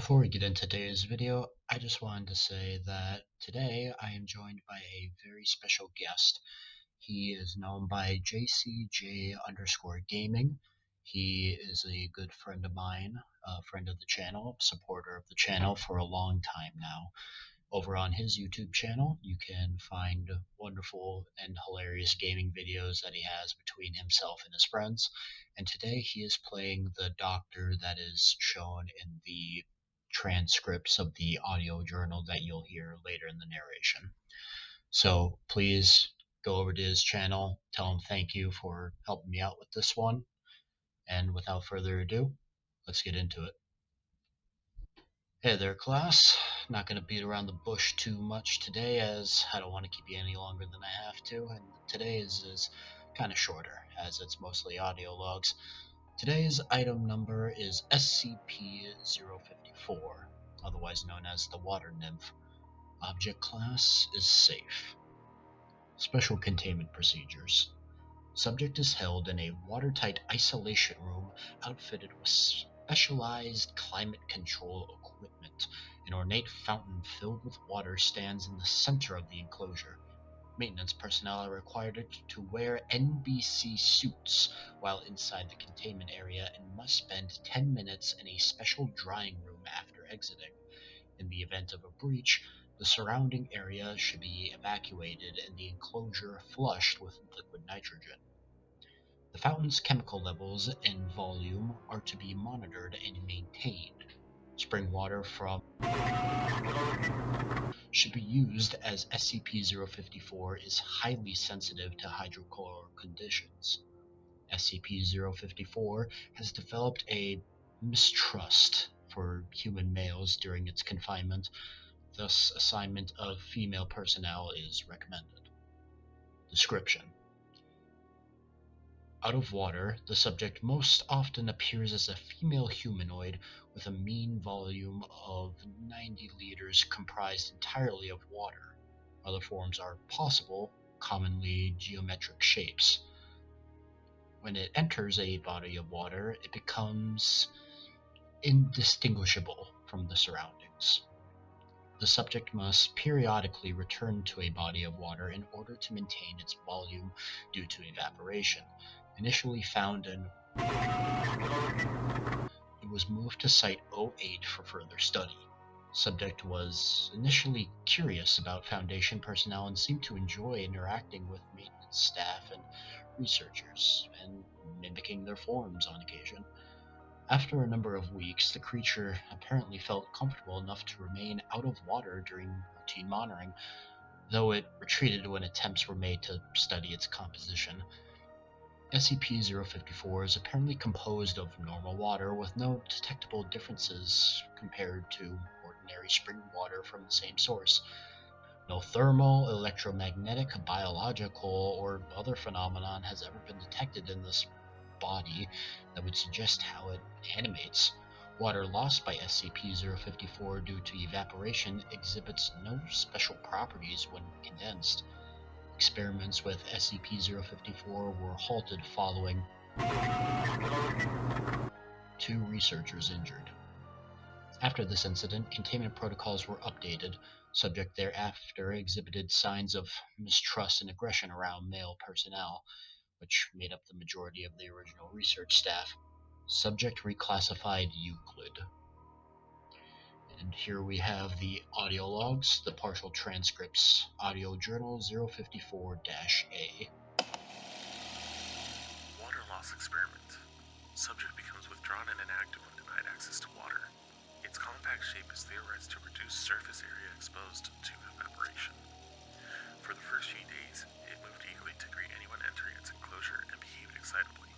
Before we get into today's video, I just wanted to say that today I am joined by a very special guest. He is known by JCJ_gaming. He is a good friend of mine, a friend of the channel, supporter of the channel for a long time now. Over on his YouTube channel, you can find wonderful and hilarious gaming videos that he has between himself and his friends. And today he is playing the doctor that is shown in the transcripts of the audio journal that you'll hear later in the narration. So please go over to his channel, tell him thank you for helping me out with this one. And without further ado, let's get into it. Hey there, class. Not going to beat around the bush too much today, as I don't want to keep you any longer than I have to, and today's is kind of shorter, as it's mostly audio logs. Today's item number is SCP-054, otherwise known as the Water Nymph. Object class is safe. Special containment procedures. Subject is held in a watertight isolation room outfitted with specialized climate control equipment. An ornate fountain filled with water stands in the center of the enclosure. Maintenance personnel are required to wear NBC suits while inside the containment area and must spend 10 minutes in a special drying room after exiting. In the event of a breach, the surrounding area should be evacuated and the enclosure flushed with liquid nitrogen. The fountain's chemical levels and volume are to be monitored and maintained. Spring water from should be used as SCP-054 is highly sensitive to hydrochloric conditions. SCP-054 has developed a mistrust for human males during its confinement, thus assignment of female personnel is recommended. Description: out of water, the subject most often appears as a female humanoid with a mean volume of 90 liters comprised entirely of water. Other forms are possible, commonly geometric shapes. When it enters a body of water, it becomes indistinguishable from the surroundings. The subject must periodically return to a body of water in order to maintain its volume due to evaporation. Initially found in it was moved to Site-08 for further study. Subject was initially curious about Foundation personnel and seemed to enjoy interacting with maintenance staff and researchers, and mimicking their forms on occasion. After a number of weeks, the creature apparently felt comfortable enough to remain out of water during routine monitoring, though it retreated when attempts were made to study its composition. SCP-054 is apparently composed of normal water with no detectable differences compared to ordinary spring water from the same source. No thermal, electromagnetic, biological, or other phenomenon has ever been detected in this body that would suggest how it animates. Water lost by SCP-054 due to evaporation exhibits no special properties when condensed. Experiments with SCP-054 were halted following 2 researchers injured. After this incident, containment protocols were updated. Subject thereafter exhibited signs of mistrust and aggression around male personnel, which made up the majority of the original research staff. Subject reclassified Euclid. And here we have the audio logs, the partial transcripts, audio journal 054-A. Water loss experiment. Subject becomes withdrawn and inactive when denied access to water. Its compact shape is theorized to reduce surface area exposed to evaporation. For the first few days, it moved eagerly to greet anyone entering its enclosure and behaved excitably.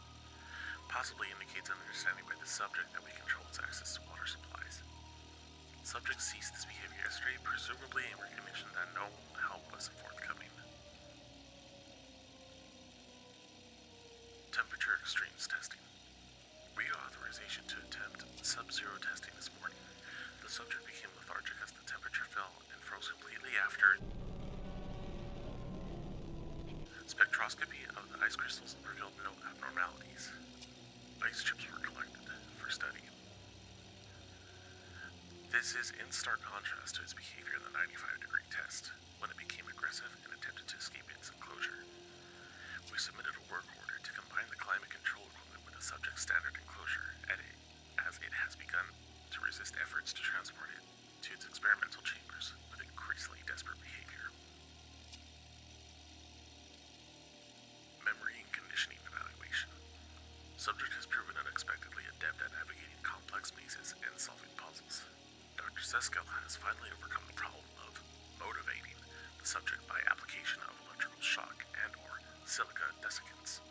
Possibly indicates an understanding by the subject that we control its access to water supplies. Subject ceased this behavior yesterday, presumably in recognition that no help was forthcoming. Temperature extremes testing. Reauthorization to attempt sub-zero testing this morning. The subject became lethargic as the temperature fell and froze completely after. Spectroscopy of the ice crystals revealed no abnormalities. Ice chips were collected for study. This is in stark contrast to its behavior in the 95-degree test, when it became aggressive and attempted to escape its enclosure. We submitted a work order to combine the climate control equipment with the subject's standard enclosure, as it has begun to resist efforts to transport it to its experimental chambers with increasingly desperate behavior. Memory and conditioning evaluation. Subject has proven unexpectedly adept at navigating complex mazes and solving puzzles. Dr. Seskel has finally overcome the problem of motivating the subject by application of electrical shock and/or silica desiccants.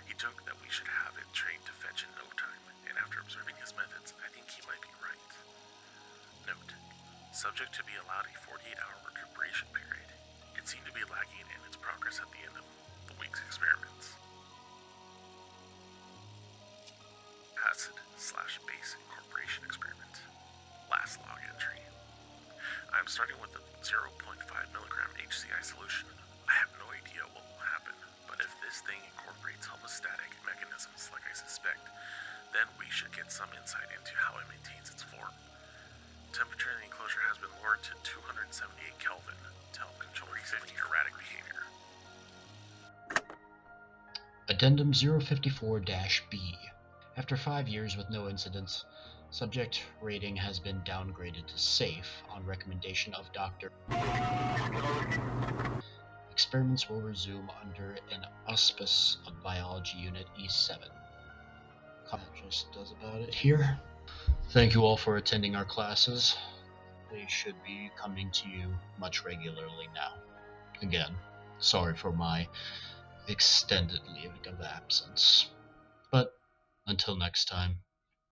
He joked that we should have it trained to fetch in no time, and after observing his methods, I think he might be right. Note: subject to be allowed a 48-hour recuperation period. It seemed to be lagging in its progress at the end of the week's experiments. Acid/base incorporation experiment. Last log entry. I'm starting with a 0.5 milligram HCl solution. I have no idea what will happen, but if this thing incorporates homeostatic mechanisms like I suspect, then we should get some insight into how it maintains its form. Temperature in the enclosure has been lowered to 278 Kelvin to help control existing erratic behavior. Addendum 054-B. After 5 years with no incidents, subject rating has been downgraded to safe on recommendation of Dr. Experiments will resume under an auspice of Biology Unit E7. That just does about it here. Thank you all for attending our classes. They should be coming to you much regularly now. Again, sorry for my extended leave of absence. But until next time.